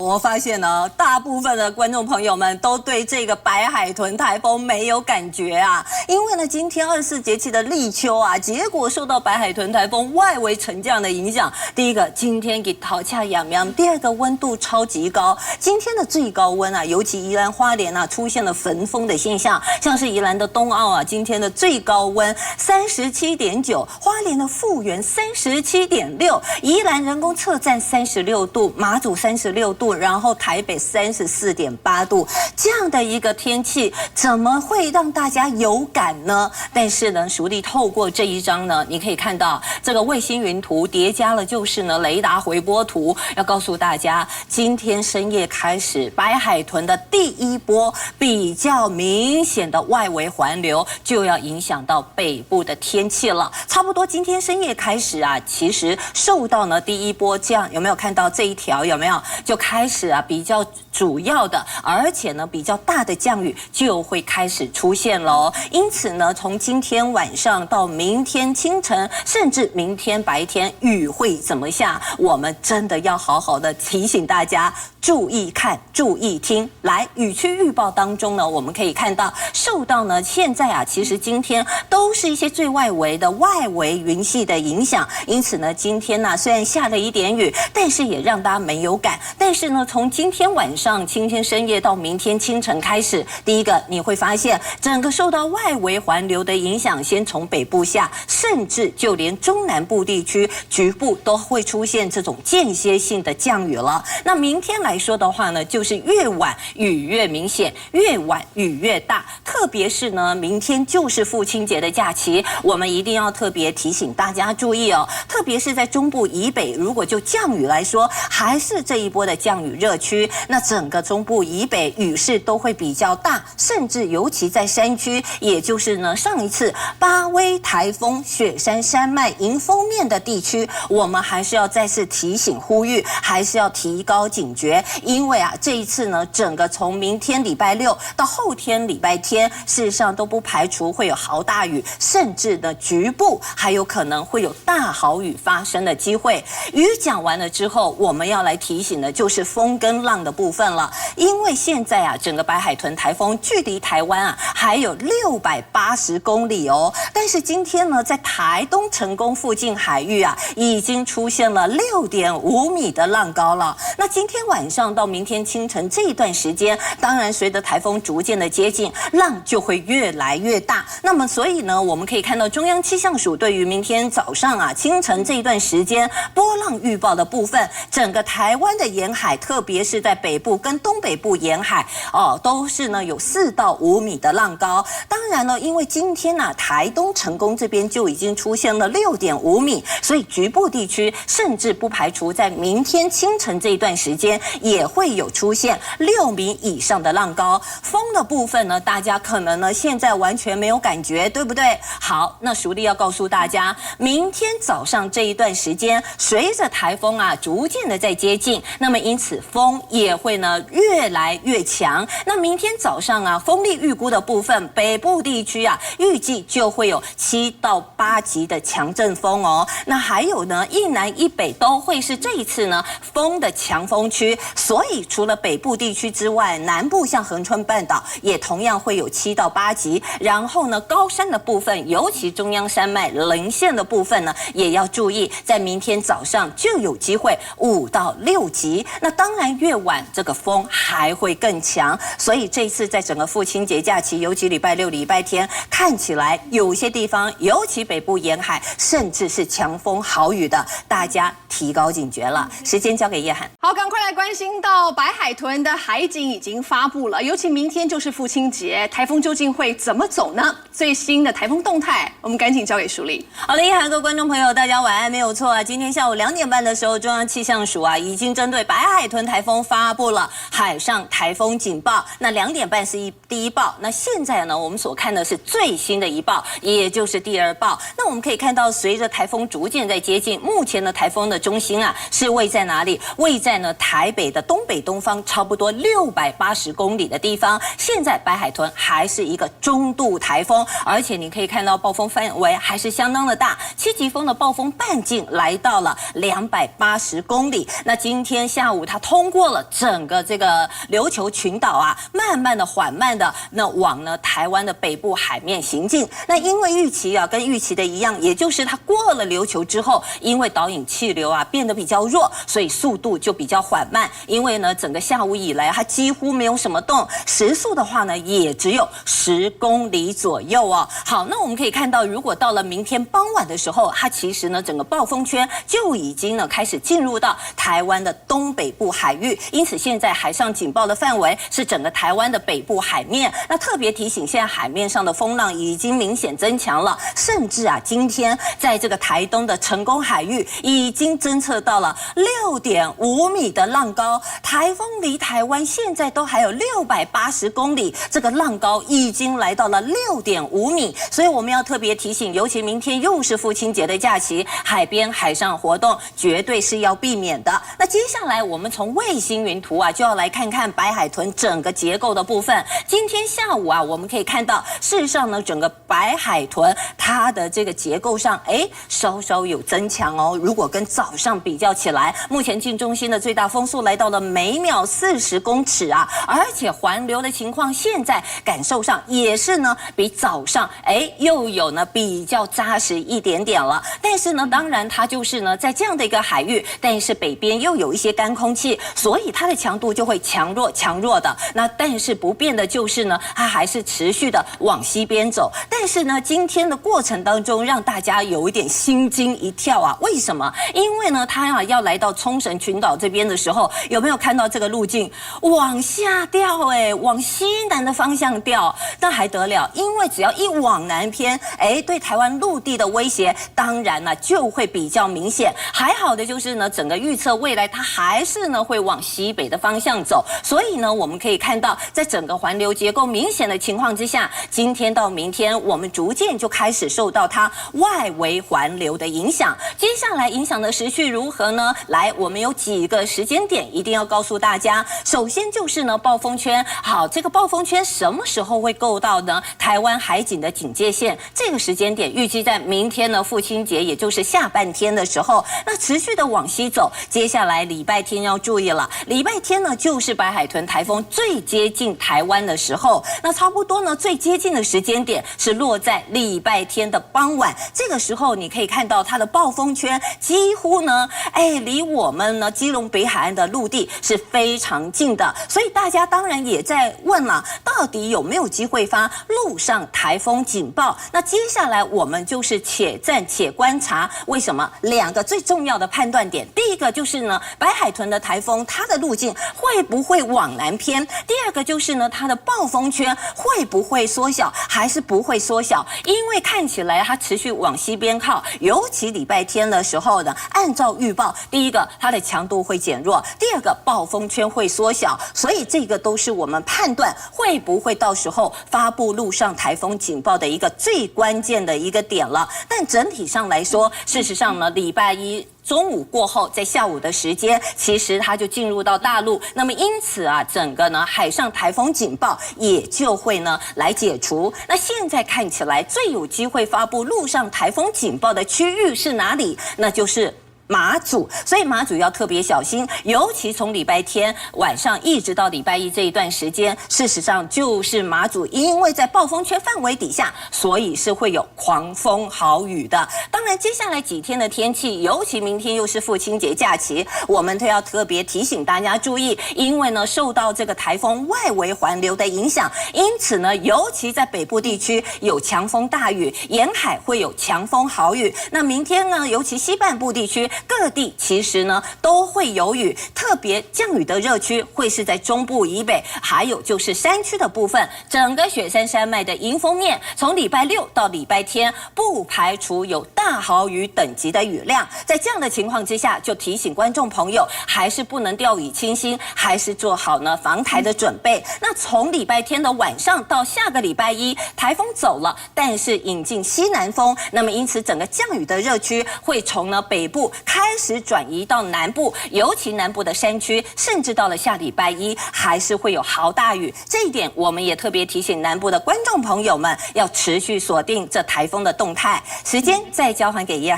我发现呢，大部分的观众朋友们都对这个白海豚台风没有感觉啊，因为呢，今天24节气的立秋啊，结果受到白海豚台风外围沉降的影响。第一个，今天给桃恰痒痒；第二个，温度超级高。今天的最高温啊，尤其宜兰花莲啊，出现了焚风的现象，像是宜兰的东澳啊，今天的最高温37.9，花莲的富源37.6，宜兰人工测站36度，马祖36度，然后台北34.8度，这样的一个天气，怎么会让大家有感呢？但是呢，淑丽透过这一张呢，你可以看到这个卫星云图叠加了，就是呢雷达回波图，要告诉大家，今天深夜开始，白海豚的第一波比较明显的外围环流就要影响到北部的天气了。差不多今天深夜开始啊，其实受到呢第一波这样，有没有看到这一条？有没有就开始啊比较主要的，而且呢比较大的降雨就会开始出现喽。因此呢，从今天晚上到明天清晨，甚至明天白天，雨会怎么下，我们真的要好好的提醒大家注意看、注意听。来，雨区预报当中呢，我们可以看到，受到呢现在啊，其实今天都是一些最外围的外围云系的影响，因此呢，今天呢虽然下了一点雨，但是也让大家没有感。但是呢，从今天晚上、今天深夜到明天清晨开始，第一个你会发现，整个受到外围环流的影响，先从北部下，甚至就连中南部地区局部都会出现这种间歇性的降雨了。那明天来说的话呢，就是越晚雨越明显，越晚雨越大。特别是呢，明天就是父亲节的假期，我们一定要特别提醒大家注意哦。特别是在中部以北，如果就降雨来说，还是这一波的降雨热区，那整个中部以北雨势都会比较大，甚至尤其在山区，也就是呢上一次巴威台风雪山山脉迎风面的地区，我们还是要再次提醒呼吁，还是要提高警觉，因为啊这一次呢，整个从明天礼拜六到后天礼拜天，事实上都不排除会有豪大雨，甚至呢局部还有可能会有大豪雨发生的机会。雨讲完了之后，我们要来提醒的就是风跟浪的部分了，因为现在啊，整个白海豚台风距离台湾啊还有680公里哦，但是今天呢，在台东成功附近海域啊，已经出现了6.5米的浪高了。那今天晚上到明天清晨这一段时间，当然随着台风逐渐的接近，浪就会越来越大。那么所以呢，我们可以看到中央气象署对于明天早上啊清晨这一段时间波浪预报的部分，整个台湾的沿海，特别是在北部跟东北部沿海都是呢有4到5米的浪高。当然呢，因为今天呢台东成功这边就已经出现了6.5米，所以局部地区甚至不排除在明天清晨这一段时间也会有出现6米以上的浪高。风的部分呢，大家可能呢现在完全没有感觉，对不对？好，那淑丽要告诉大家，明天早上这一段时间，随着台风啊逐渐的在接近，那么因此风也会呢越来越强。那明天早上啊，风力预估的部分，北部地区啊预计就会有7到8级的强阵风哦。那还有呢，一南一北都会是这一次呢风的强风区，所以除了北部地区之外，南部像恒春半岛也同样会有7到8级。然后呢，高山的部分，尤其中央山脉棱线的部分呢，也要注意，在明天早上就有机会5到6级。那当然越晚这个风还会更强，所以这次在整个父亲节假期，尤其礼拜六、礼拜天，看起来有些地方，尤其北部沿海，甚至是强风豪雨的，大家提高警觉了。时间交给叶涵。好，赶快来关心到白海豚的海警已经发布了，尤其明天就是父亲节，台风究竟会怎么走呢？最新的台风动态，我们赶紧交给淑丽。好的，叶涵，各位观众朋友，大家晚安，没有错啊。今天下午2点半的时候，中央气象署啊已经针对白海豚台风发布了海上台风警报。那2点半是第一报，那现在呢，我们所看的是最新的一报，也就是第2报。那我们可以看到，随着台风逐渐在接近，目前的台风的中心啊是位在哪里？位在呢台北的东北东方，差不多680公里的地方。现在白海豚还是一个中度台风，而且你可以看到暴风范围还是相当的大，7级风的暴风半径来到了280公里。那今天下午它它通过了整个这个琉球群岛啊，慢慢的、缓慢的那往呢台湾的北部海面行进。那因为预期啊跟预期的一样，也就是它过了琉球之后，因为导引气流啊变得比较弱，所以速度就比较缓慢。因为呢整个下午以来它几乎没有什么动，时速的话呢也只有10公里左右哦。好，那我们可以看到，如果到了明天傍晚的时候，它其实呢整个暴风圈就已经呢开始进入到台湾的东北部海域，因此现在海上警报的范围是整个台湾的北部海面。那特别提醒，现在海面上的风浪已经明显增强了，甚至啊今天在这个台东的成功海域已经侦测到了6.5米的浪高，台风离台湾现在都还有680公里，这个浪高已经来到了6.5米，所以我们要特别提醒，尤其明天又是父亲节的假期，海边海上活动绝对是要避免的。那接下来我们从卫星云图啊，就要来看看白海豚整个结构的部分。今天下午啊，我们可以看到，事实上呢，整个白海豚它的这个结构上，稍稍有增强哦。如果跟早上比较起来，目前近中心的最大风速来到了每秒40公尺啊，而且环流的情况，现在感受上也是呢，比早上又有呢比较扎实一点点了。但是呢，当然它就是呢在这样的一个海域，但是北边又有一些干空气，所以它的强度就会强弱的。那但是不变的就是呢，它还是持续的往西边走。但是呢，今天的过程当中，让大家有一点心惊一跳啊！为什么？因为呢，它要来到冲绳群岛这边的时候，有没有看到这个路径往下掉？往西南的方向掉，那还得了？因为只要一往南偏，对台湾陆地的威胁，当然呢就会比较明显。还好的就是呢，整个预测未来它还是呢会往西北的方向走，所以呢，我们可以看到，在整个环流结构明显的情况之下，今天到明天，我们逐渐就开始受到它外围环流的影响。接下来影响的时序如何呢？来，我们有几个时间点一定要告诉大家。首先就是呢，暴风圈。好，这个暴风圈什么时候会够到呢？台湾海警的警戒线，这个时间点预计在明天呢，父亲节，也就是下半天的时候，那持续的往西走。接下来礼拜天要注意了，礼拜天呢就是白海豚台风最接近台湾的时候，那差不多呢最接近的时间点是落在礼拜天的傍晚。这个时候你可以看到它的暴风圈几乎呢，离我们呢基隆北海岸的陆地是非常近的，所以大家当然也在问了，到底有没有机会发陆上台风警报？那接下来我们就是且战且观察。为什么？2个最重要的判断点，第一个就是呢，白海豚的台风它的路径会不会往南偏？第二个就是呢，它的暴风圈会不会缩小，还是不会缩小？因为看起来它持续往西边靠，尤其礼拜天的时候呢，按照预报，第一个它的强度会减弱，第二个暴风圈会缩小，所以这个都是我们判断会不会到时候发布陆上台风警报的一个最关键的一个点了。但整体上来说，事实上呢，礼拜一中午过后，在下午的时间，其实它就进入到大陆。那么因此啊，整个呢海上台风警报也就会呢来解除。那现在看起来最有机会发布陆上台风警报的区域是哪里？那就是马祖，所以马祖要特别小心，尤其从礼拜天晚上一直到礼拜一这一段时间，事实上就是马祖，因为在暴风圈范围底下，所以是会有狂风豪雨的。当然，接下来几天的天气，尤其明天又是父亲节假期，我们都要特别提醒大家注意，因为呢受到这个台风外围环流的影响，因此呢，尤其在北部地区有强风大雨，沿海会有强风豪雨。那明天呢，尤其西半部地区，各地其实呢都会有雨，特别降雨的热区会是在中部以北，还有就是山区的部分。整个雪山山脉的迎风面，从礼拜6到礼拜天，不排除有大豪雨等级的雨量。在这样的情况之下，就提醒观众朋友，还是不能掉以轻心，还是做好呢防台的准备。那从礼拜天的晚上到下个礼拜一，台风走了，但是引进西南风，那么因此整个降雨的热区会从呢北部开始转移到南部，尤其南部的山区，甚至到了下礼拜一还是会有豪大雨。这一点我们也特别提醒南部的观众朋友们，要持续锁定这台风的动态。时间再交还给叶涵。